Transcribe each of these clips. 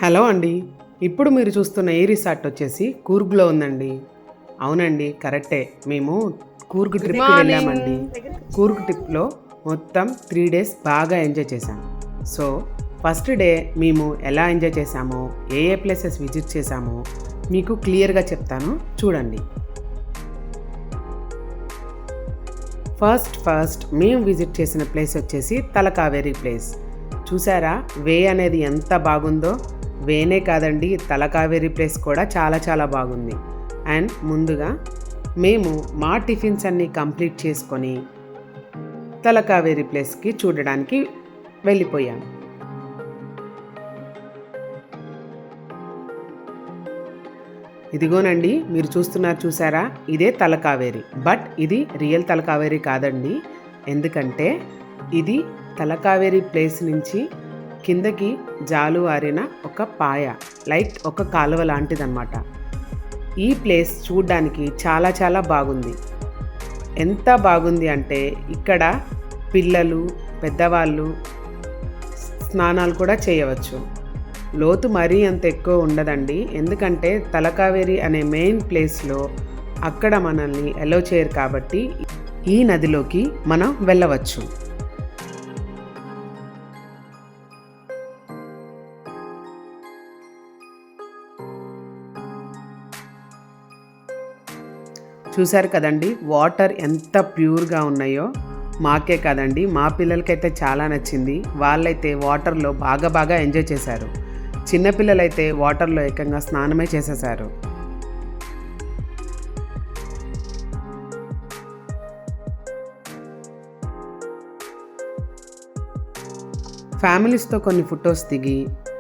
Hello అండి. ఇప్పుడు మీరు చూస్తున్న ఈ రిసార్ట్ వచ్చేసి కూర్గ్‌లో ఉందండి. అవునండి, కరెక్టే. మేము కూర్గ్ గుడ్ ట్రిప్‌కి మార్నింగ్. వెళ్ళామండి. కూర్గ్ ట్రిప్‌లో మొత్తం 3 డేస్ బాగా ఎంజాయ్ చేశాం. సో, ఫస్ట్ డే మేము ఎలా ఎంజాయ్ చేశామో, ఏ ఏ ప్లేసెస్ విజిట్ చేశామో మీకు క్లియర్‌గా చెప్తాను, చూడండి. ఫస్ట్ మేము విజిట్ చేసిన ప్లేస్ వచ్చేసి తలకావేరి ప్లేస్. చూసారా వే అనేది ఎంత బాగుందో? వేనే కాదండి, తలకావేరి ప్లేస్ కూడా చాలా చాలా బాగుంది. అండ్ ముందుగా మేము మా టిఫిన్స్ అన్నీ కంప్లీట్ చేసుకొని తలకావేరి ప్లేస్కి చూడడానికి వెళ్ళిపోయాం. ఇదిగోనండి, మీరు చూస్తున్నారు చూసారా, ఇదే తలకావేరి. బట్ ఇది రియల్ తలకావేరి కాదండి. ఎందుకంటే ఇది తలకావేరి ప్లేస్ నుంచి కిందకి జాలువారిన ఒక పాయ, లైక్ ఒక కాలువ లాంటిదన్నమాట. ఈ ప్లేస్ చూడ్డానికి చాలా చాలా బాగుంది. ఎంత బాగుంది అంటే ఇక్కడ పిల్లలు, పెద్దవాళ్ళు స్నానాలు కూడా చేయవచ్చు. లోతు మరీ అంత ఎక్కువ ఉండదండి. ఎందుకంటే తలకావేరి అనే మెయిన్ ప్లేస్లో అక్కడ మనల్ని ఎలో చేయరు కాబట్టి ఈ నదిలోకి మనం వెళ్ళవచ్చు. చూశారు కదండి, వాటర్ ఎంత ప్యూర్గా ఉన్నాయో. మాకే కాదండి, మా పిల్లలకైతే చాలా నచ్చింది. వాళ్ళైతే వాటర్లో బాగా ఎంజాయ్ చేశారు. చిన్నపిల్లలైతే వాటర్లో ఏకంగా స్నానమే చేసేశారు. ఫ్యామిలీస్తో కొన్ని ఫొటోస్ దిగి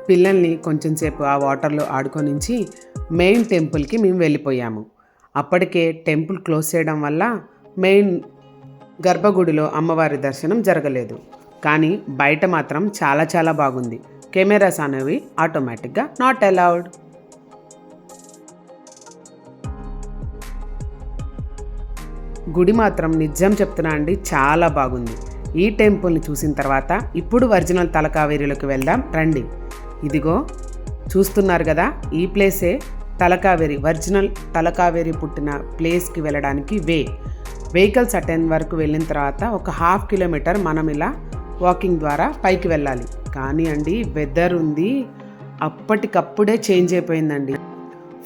పిల్లల్ని కొంచెం సేపు ఆ వాటర్లో ఆడుకొనించి మెయిన్ టెంపుల్కి మేము వెళ్ళిపోయాము. అప్పటికే టెంపుల్ క్లోజ్ చేయడం వల్ల మెయిన్ గర్భగుడిలో అమ్మవారి దర్శనం జరగలేదు. కానీ బయట మాత్రం చాలా చాలా బాగుంది. కెమెరాస్ అనేవి ఆటోమేటిక్గా నాట్ అలౌడ్. గుడి మాత్రం నిజం చెప్తున్నా అండి, చాలా బాగుంది. ఈ టెంపుల్ని చూసిన తర్వాత ఇప్పుడు ఒరిజినల్ తలకావేరిలోకి వెళ్దాం రండి. ఇదిగో చూస్తున్నారు కదా, ఈ ప్లేసే తలకావేరి, ఒరిజినల్ తలకావేరి పుట్టిన ప్లేస్కి వెళ్ళడానికి వెహికల్స్ అటెండ్ వరకు వెళ్ళిన తర్వాత ఒక 1/2 కిలోమీటర్ మనం ఇలా వాకింగ్ ద్వారా పైకి వెళ్ళాలి. కానీ అండి, వెదర్ ఉంది, అప్పటికప్పుడే చేంజ్ అయిపోయిందండి.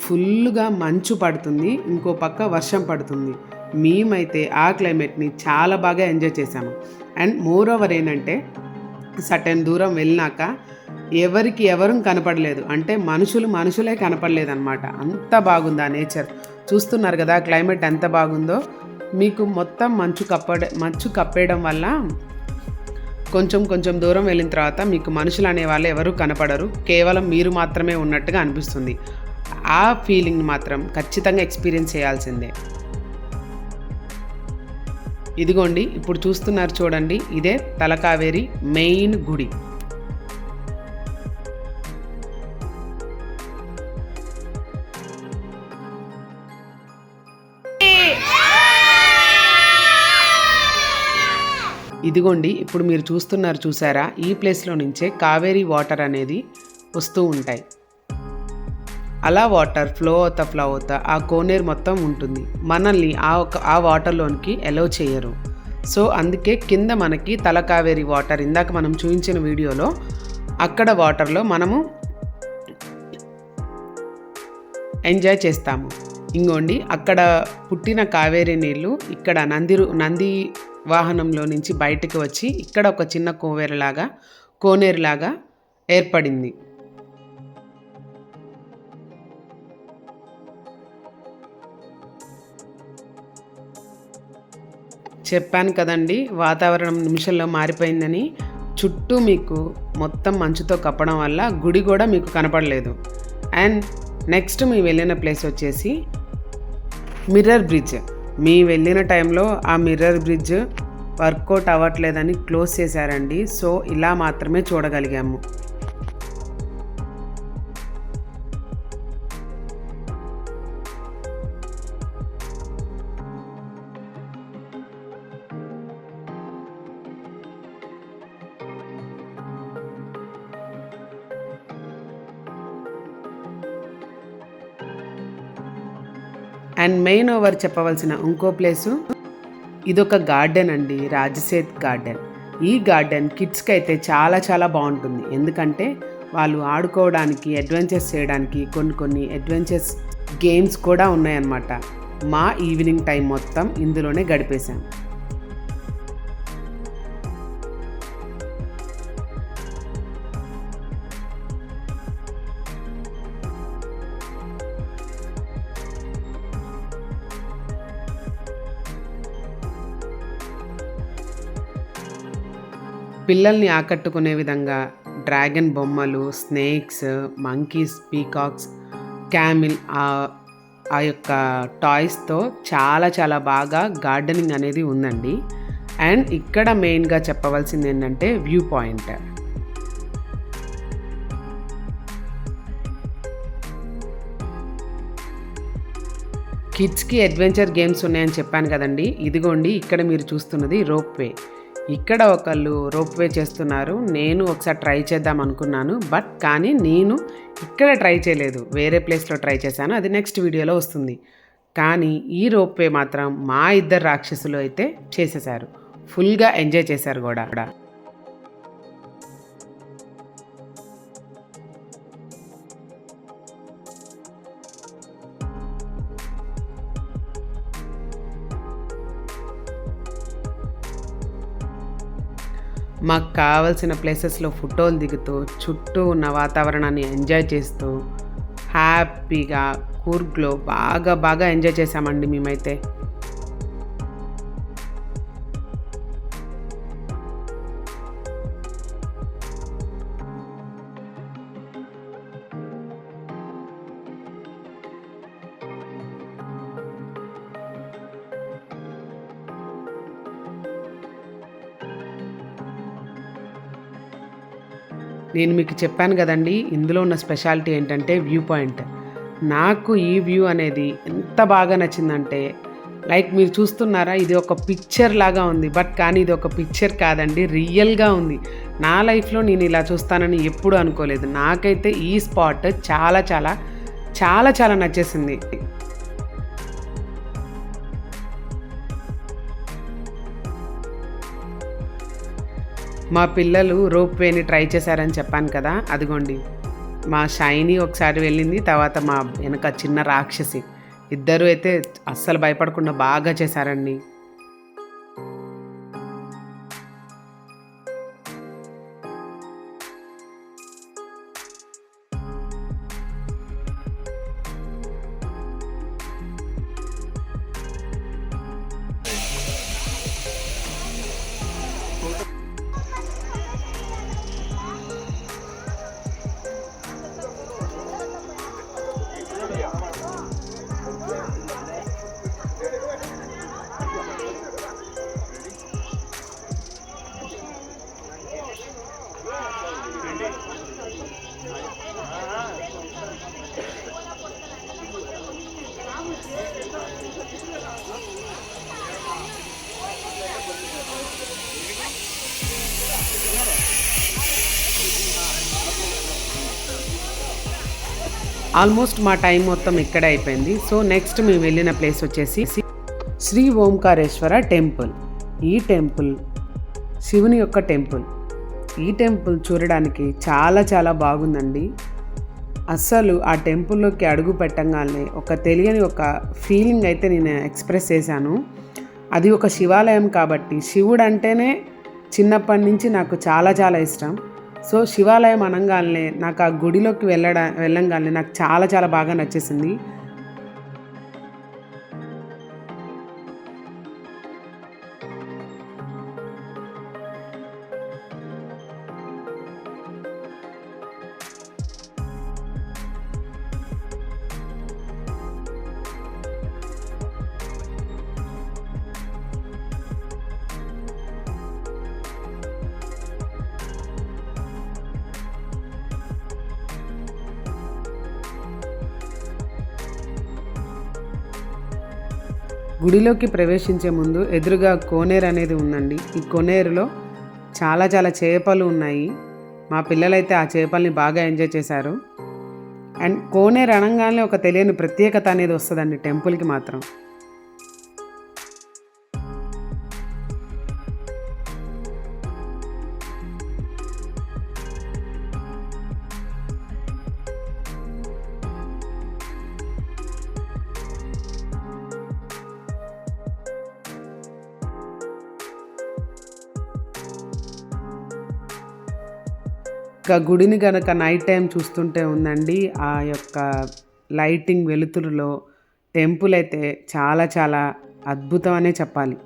ఫుల్గా మంచు పడుతుంది, ఇంకో పక్క వర్షం పడుతుంది. మేమైతే ఆ క్లైమేట్ని చాలా బాగా ఎంజాయ్ చేసాము. అండ్ మోర్ ఓవర్ ఏంటంటే సర్టెన్ దూరం వెళ్ళినాక ఎవరికి ఎవరు కనపడలేదు, అంటే మనుషులే కనపడలేదు అనమాట. అంత బాగుంది ఆ నేచర్. చూస్తున్నారు కదా క్లైమేట్ ఎంత బాగుందో. మీకు మొత్తం మంచు కప్పేయడం వల్ల కొంచెం దూరం వెళ్ళిన తర్వాత మీకు మనుషులు అనేవాళ్ళు ఎవరు కనపడరు, కేవలం మీరు మాత్రమే ఉన్నట్టుగా అనిపిస్తుంది. ఆ ఫీలింగ్ మాత్రం ఖచ్చితంగా ఎక్స్పీరియన్స్ చేయాల్సిందే. ఇదిగోండి, ఇప్పుడు చూస్తున్నారు చూడండి, ఇదే తలకావేరి మెయిన్ గుడి. ఇదిగోండి, ఇప్పుడు మీరు చూస్తున్నారు చూసారా, ఈ ప్లేస్లో నుంచే కావేరీ వాటర్ అనేది వస్తూ ఉంటాయి. అలా వాటర్ ఫ్లో అవుతా ఆ కోనేరు మొత్తం ఉంటుంది. మనల్ని ఆ వాటర్లోనికి ఎలో చేయరు. సో అందుకే కింద మనకి తలకావేరి వాటర్, ఇందాక మనం చూపించిన వీడియోలో అక్కడ వాటర్లో మనము ఎంజాయ్ చేస్తాము. ఇంకోండి, అక్కడ పుట్టిన కావేరీ నీళ్ళు ఇక్కడ నంది వాహనంలో నుంచి బయటకు వచ్చి ఇక్కడ ఒక చిన్న కోనేరులాగా ఏర్పడింది. చెప్పాను కదండి, వాతావరణం నిమిషంలో మారిపోయిందని. చుట్టూ మీకు మొత్తం మంచుతో కప్పడం వల్ల గుడి కూడా మీకు కనపడలేదు. అండ్ నెక్స్ట్ మేము వెళ్ళిన ప్లేస్ వచ్చేసి మిర్రర్ బ్రిడ్జ్. మేము వెళ్ళిన టైంలో ఆ మిర్రర్ బ్రిడ్జ్ వర్కౌట్ అవ్వట్లేదని క్లోజ్ చేశారండి. సో ఇలా మాత్రమే చూడగలిగాము. అండ్ మెయిన్ ఓవర్ చెప్పవలసిన ఇంకో ప్లేసు, ఇదొక గార్డెన్ అండి, రాజసేత్ గార్డెన్. ఈ గార్డెన్ కిడ్స్కి అయితే చాలా చాలా బాగుంటుంది. ఎందుకంటే వాళ్ళు ఆడుకోవడానికి, అడ్వెంచర్స్ చేయడానికి కొన్ని అడ్వెంచర్స్ గేమ్స్ కూడా ఉన్నాయన్నమాట. మా ఈవినింగ్ టైం మొత్తం ఇందులోనే గడిపేశాం. పిల్లల్ని ఆకట్టుకునే విధంగా డ్రాగన్ బొమ్మలు, స్నేక్స్, మంకీస్, పీకాక్స్, క్యామిల్ ఆ యొక్క టాయ్స్తో చాలా చాలా బాగా గార్డెనింగ్ అనేది ఉందండి. అండ్ ఇక్కడ మెయిన్గా చెప్పవలసింది ఏంటంటే వ్యూ పాయింట్. కిడ్స్కి అడ్వెంచర్ గేమ్స్ ఉన్నాయని చెప్పాను కదండి. ఇదిగోండి ఇక్కడ మీరు చూస్తున్నది రోప్వే. ఇక్కడ ఒకళ్ళు రోప్వే చేస్తున్నారు. నేను ఒకసారి ట్రై చేద్దాం అనుకున్నాను, కానీ నేను ఇక్కడ ట్రై చేయలేదు, వేరే ప్లేస్లో ట్రై చేశాను. అది నెక్స్ట్ వీడియోలో వస్తుంది. కానీ ఈ రోప్వే మాత్రం మా ఇద్దరు రాక్షసులు అయితే చేసేసారు, ఫుల్గా ఎంజాయ్ చేశారు కూడా. మాకు కావాల్సిన ప్లేసెస్లో ఫోటోలు దిగుతూ, చుట్టూ ఉన్న వాతావరణాన్ని ఎంజాయ్ చేస్తూ హ్యాపీగా కూర్గ్లో బాగా ఎంజాయ్ చేసామండి మేమైతే. నేను మీకు చెప్పాను కదండి, ఇందులో ఉన్న స్పెషాలిటీ ఏంటంటే వ్యూ పాయింట్. నాకు ఈ వ్యూ అనేది ఎంత బాగా నచ్చిందంటే, లైక్ మీరు చూస్తున్నారా, ఇది ఒక పిక్చర్ లాగా ఉంది. కానీ ఇది ఒక పిక్చర్ కాదండి, రియల్గా ఉంది. నా లైఫ్లో నేను ఇలా చూస్తానని ఎప్పుడూ అనుకోలేదు. నాకైతే ఈ స్పాట్ చాలా చాలా చాలా చాలా నచ్చేసింది. మా పిల్లలు రోప్వేని ట్రై చేశారని చెప్పాను కదా, అదిగోండి మా షైనీ ఒకసారి వెళ్ళింది, తర్వాత మా వెనక చిన్న రాక్షసి, ఇద్దరు అయితే అస్సలు భయపడకుండా బాగా చేశారండి. ఆల్మోస్ట్ మా టైం మొత్తం ఇక్కడే అయిపోయింది. సో నెక్స్ట్ మేము వెళ్ళిన ప్లేస్ వచ్చేసి శ్రీ ఓంకారేశ్వర టెంపుల్. ఈ టెంపుల్ శివుని యొక్క టెంపుల్. ఈ టెంపుల్ చూడడానికి చాలా చాలా బాగుందండి. అస్సలు ఆ టెంపుల్లోకి అడుగు పెట్టగానే ఒక తెలియని ఒక ఫీలింగ్ అయితే నేను ఎక్స్ప్రెస్ చేశాను. అది ఒక శివాలయం కాబట్టి, శివుడు అంటేనే చిన్నప్పటి నుంచి నాకు చాలా చాలా ఇష్టం. సో శివాలయం అనగానే నాకు ఆ గుడిలోకి వెళ్ళంగానే నాకు చాలా చాలా బాగా నచ్చేసింది. గుడిలోకి ప్రవేశించే ముందు ఎదురుగా కోనేరు అనేది ఉందండి. ఈ కోనేరులో చాలా చాలా చేపలు ఉన్నాయి. మా పిల్లలైతే ఆ చేపల్ని బాగా ఎంజాయ్ చేశారు. అండ్ కోనేరు అనగానే ఒక తెలియని ప్రత్యేకత అనేది వస్తుందండి టెంపుల్కి మాత్రం. ఇంకా గుడిని గనక నైట్ టైం చూస్తుంటే ఉందండి, ఆ యొక్క లైటింగ్ వెలుతురులో టెంపుల్ అయితే చాలా చాలా అద్భుతం అనే చెప్పాలి.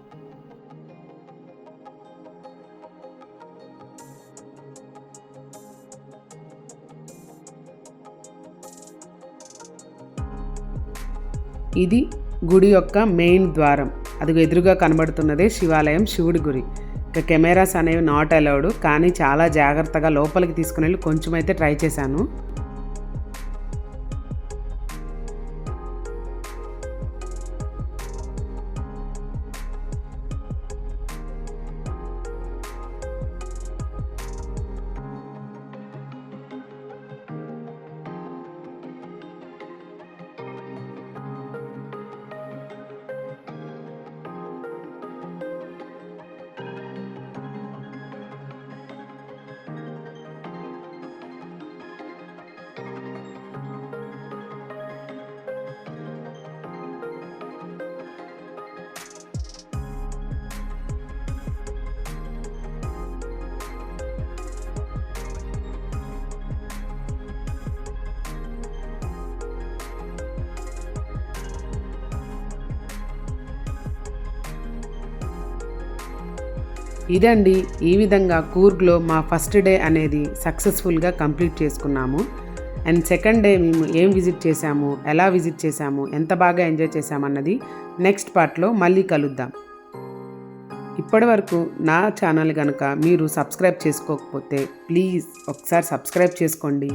ఇది గుడి యొక్క మెయిన్ ద్వారం. అది ఎదురుగా కనబడుతున్నదే శివాలయం, శివుడి గుడి. ఇక కెమెరాస్ అనేవి నాట్ అలౌడ్, కానీ చాలా జాగ్రత్తగా లోపలికి తీసుకుని వెళ్ళి కొంచెం అయితే ట్రై చేశాను. ఇదండి, ఈ విధంగా కూర్గ్లో మా ఫస్ట్ డే అనేది సక్సెస్ఫుల్గా కంప్లీట్ చేసుకున్నాము. అండ్ సెకండ్ డే మేము ఏం విజిట్ చేసాము, ఎలా విజిట్ చేసాము, ఎంత బాగా ఎంజాయ్ చేసామన్నది నెక్స్ట్ పార్ట్లో మళ్ళీ కలుద్దాం. ఇప్పటి వరకు నా ఛానల్ కనుక మీరు సబ్స్క్రైబ్ చేసుకోకపోతే ప్లీజ్ ఒకసారి సబ్స్క్రైబ్ చేసుకోండి.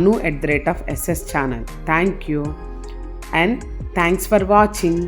anu@SS channel. Thank you and thanks for watching.